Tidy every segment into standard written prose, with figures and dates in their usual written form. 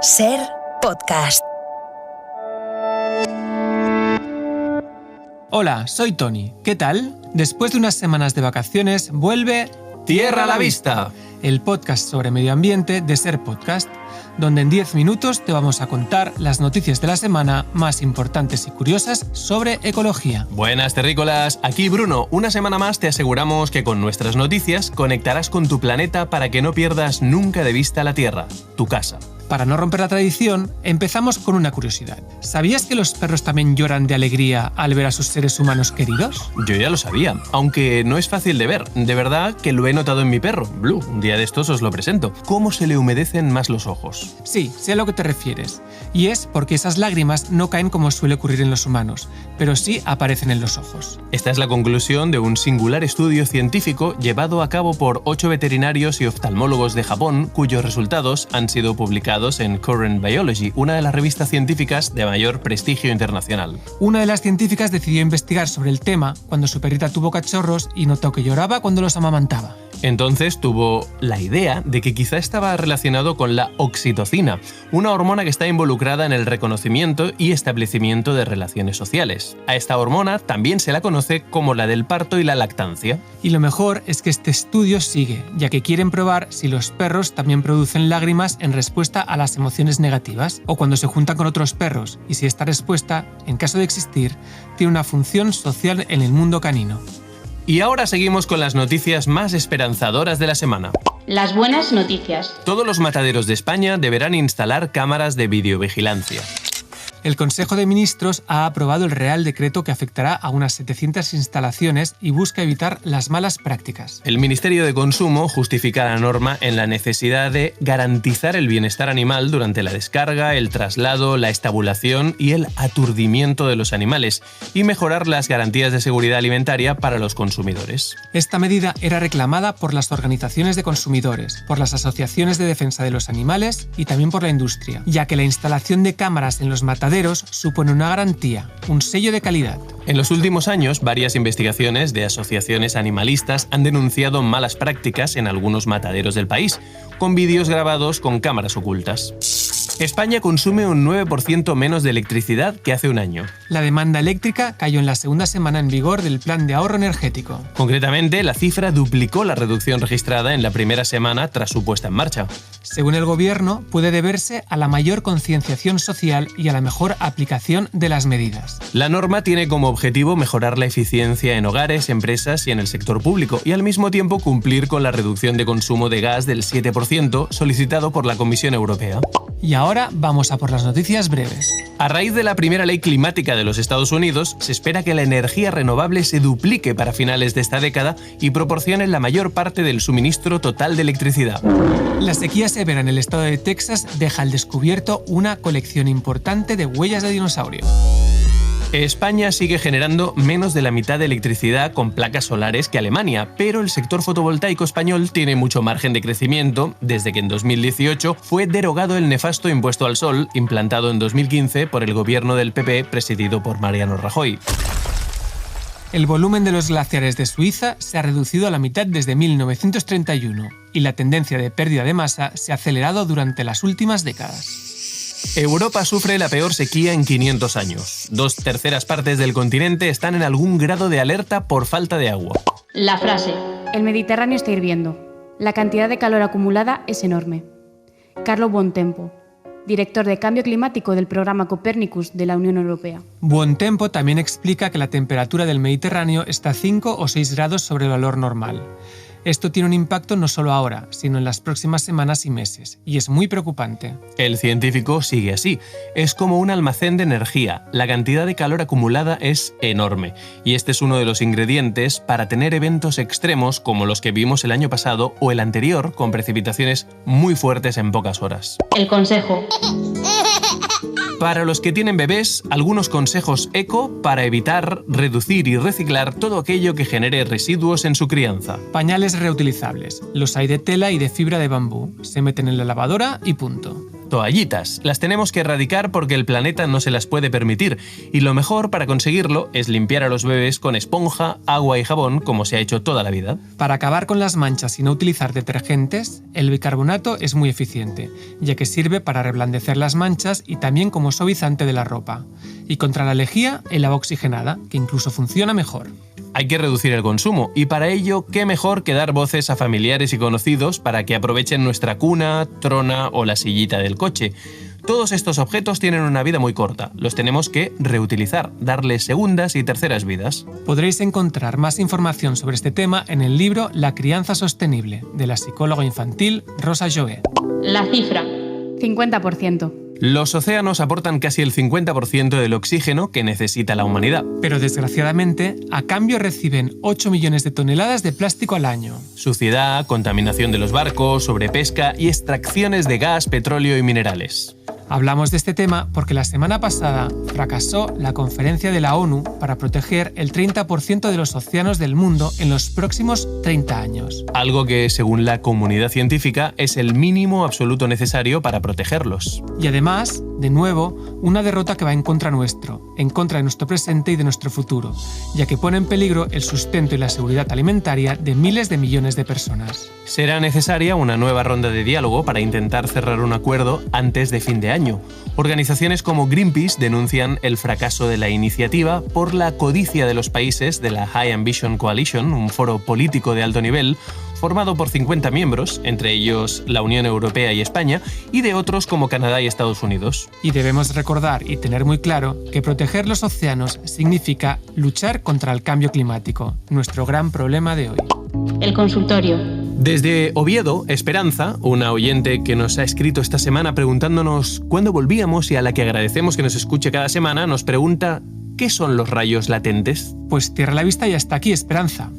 Ser podcast. Hola, soy Tony. ¿Qué tal? Después de unas semanas de vacaciones, vuelve Tierra a la Vista, el podcast sobre medio ambiente de Ser Podcast, donde en 10 minutos te vamos a contar las noticias de la semana más importantes y curiosas sobre ecología. Buenas terrícolas, aquí Bruno. Una semana más te aseguramos que con nuestras noticias conectarás con tu planeta para que no pierdas nunca de vista la Tierra, tu casa. Para no romper la tradición, empezamos con una curiosidad. ¿Sabías que los perros también lloran de alegría al ver a sus seres humanos queridos? Yo ya lo sabía, aunque no es fácil de ver. De verdad que lo he notado en mi perro, Blue. Un día de estos os lo presento. ¿Cómo se le humedecen más los ojos? Sí, sé a lo que te refieres. Y es porque esas lágrimas no caen como suele ocurrir en los humanos, pero sí aparecen en los ojos. Esta es la conclusión de un singular estudio científico llevado a cabo por 8 veterinarios y oftalmólogos de Japón, cuyos resultados han sido publicados en Current Biology, una de las revistas científicas de mayor prestigio internacional. Una de las científicas decidió investigar sobre el tema cuando su perrita tuvo cachorros y notó que lloraba cuando los amamantaba. Entonces tuvo la idea de que quizá estaba relacionado con la oxitocina, una hormona que está involucrada en el reconocimiento y establecimiento de relaciones sociales. A esta hormona también se la conoce como la del parto y la lactancia. Y lo mejor es que este estudio sigue, ya que quieren probar si los perros también producen lágrimas en respuesta a las emociones negativas o cuando se juntan con otros perros, y si esta respuesta, en caso de existir, tiene una función social en el mundo canino. Y ahora seguimos con las noticias más esperanzadoras de la semana. Las buenas noticias. Todos los mataderos de España deberán instalar cámaras de videovigilancia. El Consejo de Ministros ha aprobado el Real Decreto que afectará a unas 700 instalaciones y busca evitar las malas prácticas. El Ministerio de Consumo justifica la norma en la necesidad de garantizar el bienestar animal durante la descarga, el traslado, la estabulación y el aturdimiento de los animales y mejorar las garantías de seguridad alimentaria para los consumidores. Esta medida era reclamada por las organizaciones de consumidores, por las asociaciones de defensa de los animales y también por la industria, ya que la instalación de cámaras en los mataderos supone una garantía, un sello de calidad. En los últimos años, varias investigaciones de asociaciones animalistas han denunciado malas prácticas en algunos mataderos del país, con vídeos grabados con cámaras ocultas. España consume un 9% menos de electricidad que hace un año. La demanda eléctrica cayó en la segunda semana en vigor del Plan de Ahorro Energético. Concretamente, la cifra duplicó la reducción registrada en la primera semana tras su puesta en marcha. Según el Gobierno, puede deberse a la mayor concienciación social y a la mejor aplicación de las medidas. La norma tiene como objetivo mejorar la eficiencia en hogares, empresas y en el sector público y al mismo tiempo cumplir con la reducción de consumo de gas del 7% solicitado por la Comisión Europea. Y ahora vamos a por las noticias breves. A raíz de la primera ley climática de los Estados Unidos, se espera que la energía renovable se duplique para finales de esta década y proporcione la mayor parte del suministro total de electricidad. La sequía severa en el estado de Texas deja al descubierto una colección importante de huellas de dinosaurio. España sigue generando menos de la mitad de electricidad con placas solares que Alemania, pero el sector fotovoltaico español tiene mucho margen de crecimiento desde que en 2018 fue derogado el nefasto impuesto al sol, implantado en 2015 por el gobierno del PP presidido por Mariano Rajoy. El volumen de los glaciares de Suiza se ha reducido a la mitad desde 1931 y la tendencia de pérdida de masa se ha acelerado durante las últimas décadas. Europa sufre la peor sequía en 500 años. 2/3 partes del continente están en algún grado de alerta por falta de agua. La frase. El Mediterráneo está hirviendo. La cantidad de calor acumulada es enorme. Carlo Buontempo, director de Cambio Climático del programa Copernicus de la Unión Europea. Buontempo también explica que la temperatura del Mediterráneo está 5 o 6 grados sobre el valor normal. Esto tiene un impacto no solo ahora, sino en las próximas semanas y meses, y es muy preocupante. El científico sigue así. Es como un almacén de energía. La cantidad de calor acumulada es enorme, y este es uno de los ingredientes para tener eventos extremos como los que vimos el año pasado o el anterior, con precipitaciones muy fuertes en pocas horas. El consejo. Para los que tienen bebés, algunos consejos eco para evitar, reducir y reciclar todo aquello que genere residuos en su crianza. Pañales reutilizables. Los hay de tela y de fibra de bambú. Se meten en la lavadora y punto. toallitas. Las tenemos que erradicar porque el planeta no se las puede permitir, y lo mejor para conseguirlo es limpiar a los bebés con esponja, agua y jabón, como se ha hecho toda la vida. Para acabar con las manchas y no utilizar detergentes, el bicarbonato es muy eficiente, ya que sirve para reblandecer las manchas y también como suavizante de la ropa. Y contra la lejía, el agua oxigenada, que incluso funciona mejor. Hay que reducir el consumo, y para ello, qué mejor que dar voces a familiares y conocidos para que aprovechen nuestra cuna, trona o la sillita del coche. Todos estos objetos tienen una vida muy corta, los tenemos que reutilizar, darles segundas y terceras vidas. Podréis encontrar más información sobre este tema en el libro La crianza sostenible, de la psicóloga infantil Rosa Joé. La cifra. 50%. Los océanos aportan casi el 50% del oxígeno que necesita la humanidad. Pero desgraciadamente, a cambio reciben 8 millones de toneladas de plástico al año. Suciedad, contaminación de los barcos, sobrepesca y extracciones de gas, petróleo y minerales. Hablamos de este tema porque la semana pasada fracasó la conferencia de la ONU para proteger el 30% de los océanos del mundo en los próximos 30 años. Algo que, según la comunidad científica, es el mínimo absoluto necesario para protegerlos. Y además, de nuevo, una derrota que va en contra de nuestro presente y de nuestro futuro, ya que pone en peligro el sustento y la seguridad alimentaria de miles de millones de personas. Será necesaria una nueva ronda de diálogo para intentar cerrar un acuerdo antes de fin de año. Organizaciones como Greenpeace denuncian el fracaso de la iniciativa por la codicia de los países de la High Ambition Coalition, un foro político de alto nivel, formado por 50 miembros, entre ellos la Unión Europea y España, y de otros como Canadá y Estados Unidos. Y debemos recordar y tener muy claro que proteger los océanos significa luchar contra el cambio climático, nuestro gran problema de hoy. El consultorio. Desde Oviedo, Esperanza, una oyente que nos ha escrito esta semana preguntándonos cuándo volvíamos y a la que agradecemos que nos escuche cada semana, nos pregunta ¿qué son los rayos latentes? Pues Tierra a la Vista ya está aquí, Esperanza.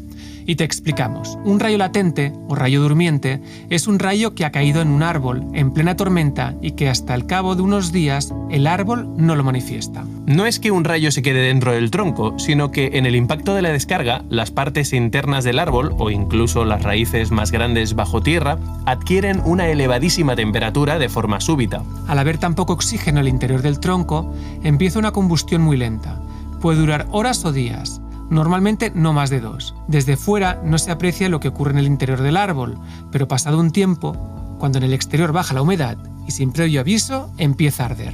Y te explicamos. Un rayo latente, o rayo durmiente, es un rayo que ha caído en un árbol en plena tormenta y que hasta el cabo de unos días el árbol no lo manifiesta. No es que un rayo se quede dentro del tronco, sino que en el impacto de la descarga, las partes internas del árbol, o incluso las raíces más grandes bajo tierra, adquieren una elevadísima temperatura de forma súbita. Al haber tan poco oxígeno en el interior del tronco, empieza una combustión muy lenta. Puede durar horas o días. Normalmente no más de 2. Desde fuera no se aprecia lo que ocurre en el interior del árbol, pero pasado un tiempo, cuando en el exterior baja la humedad y sin previo aviso, empieza a arder,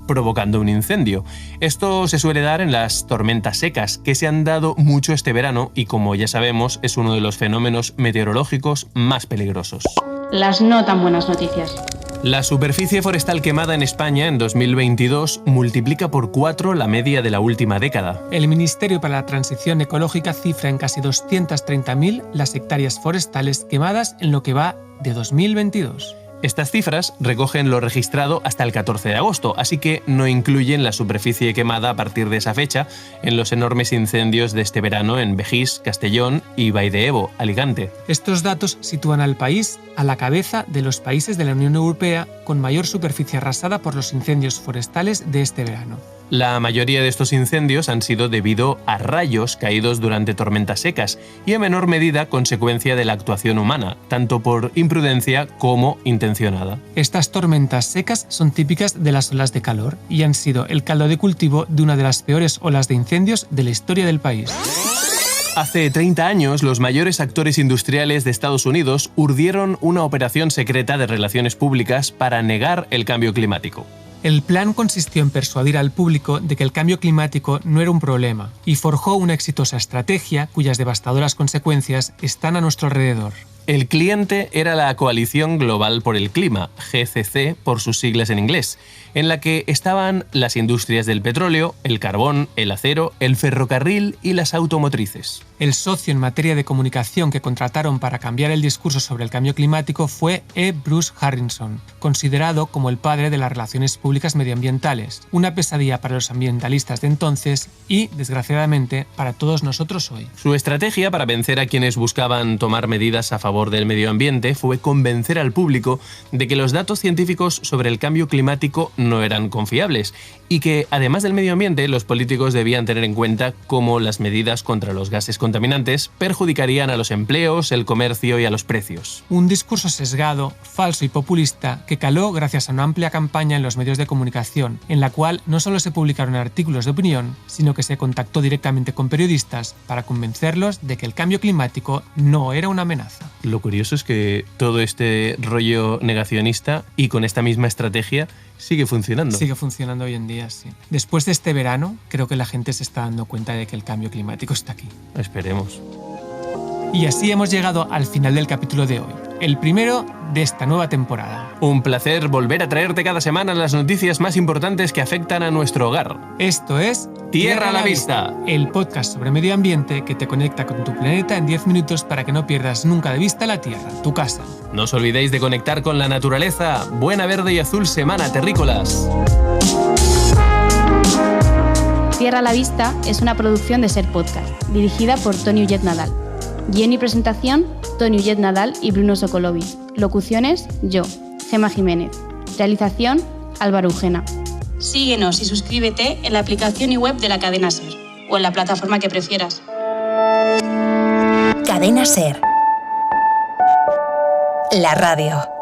provocando un incendio. Esto se suele dar en las tormentas secas, que se han dado mucho este verano y, como ya sabemos, es uno de los fenómenos meteorológicos más peligrosos. Las no tan buenas noticias. La superficie forestal quemada en España en 2022 multiplica por 4 la media de la última década. El Ministerio para la Transición Ecológica cifra en casi 230.000 las hectáreas forestales quemadas en lo que va de 2022. Estas cifras recogen lo registrado hasta el 14 de agosto, así que no incluyen la superficie quemada a partir de esa fecha en los enormes incendios de este verano en Begís, Castellón y Baideo, Alicante. Estos datos sitúan al país a la cabeza de los países de la Unión Europea con mayor superficie arrasada por los incendios forestales de este verano. La mayoría de estos incendios han sido debido a rayos caídos durante tormentas secas y en menor medida consecuencia de la actuación humana, tanto por imprudencia como intencionada. Estas tormentas secas son típicas de las olas de calor y han sido el caldo de cultivo de una de las peores olas de incendios de la historia del país. Hace 30 años, los mayores actores industriales de Estados Unidos urdieron una operación secreta de relaciones públicas para negar el cambio climático. El plan consistió en persuadir al público de que el cambio climático no era un problema y forjó una exitosa estrategia cuyas devastadoras consecuencias están a nuestro alrededor. El cliente era la Coalición Global por el Clima, GCC por sus siglas en inglés, en la que estaban las industrias del petróleo, el carbón, el acero, el ferrocarril y las automotrices. El socio en materia de comunicación que contrataron para cambiar el discurso sobre el cambio climático fue E. Bruce Harrison, considerado como el padre de las relaciones públicas medioambientales, una pesadilla para los ambientalistas de entonces y, desgraciadamente, para todos nosotros hoy. Su estrategia para vencer a quienes buscaban tomar medidas a favor del medio ambiente fue convencer al público de que los datos científicos sobre el cambio climático no eran confiables y que, además del medio ambiente, los políticos debían tener en cuenta cómo las medidas contra los gases contaminantes perjudicarían a los empleos, el comercio y a los precios. Un discurso sesgado, falso y populista que caló gracias a una amplia campaña en los medios de comunicación, en la cual no solo se publicaron artículos de opinión, sino que se contactó directamente con periodistas para convencerlos de que el cambio climático no era una amenaza. Lo curioso es que todo este rollo negacionista y con esta misma estrategia sigue funcionando. Sigue funcionando hoy en día, sí. Después de este verano, creo que la gente se está dando cuenta de que el cambio climático está aquí. Esperemos. Y así hemos llegado al final del capítulo de hoy, el primero de esta nueva temporada. Un placer volver a traerte cada semana las noticias más importantes que afectan a nuestro hogar. Esto es Tierra a la Vista, el podcast sobre medio ambiente que te conecta con tu planeta en 10 minutos para que no pierdas nunca de vista la Tierra, tu casa. No os olvidéis de conectar con la naturaleza. Buena verde y azul semana, terrícolas. Tierra a la Vista es una producción de Ser Podcast, dirigida por Toni Ullet Nadal. Guión y presentación, Toni Ullet Nadal y Bruno Sokolovi. Locuciones, yo, Gemma Jiménez. Realización, Álvaro Eugena. Síguenos y suscríbete en la aplicación y web de la cadena SER o en la plataforma que prefieras. Cadena SER. La radio.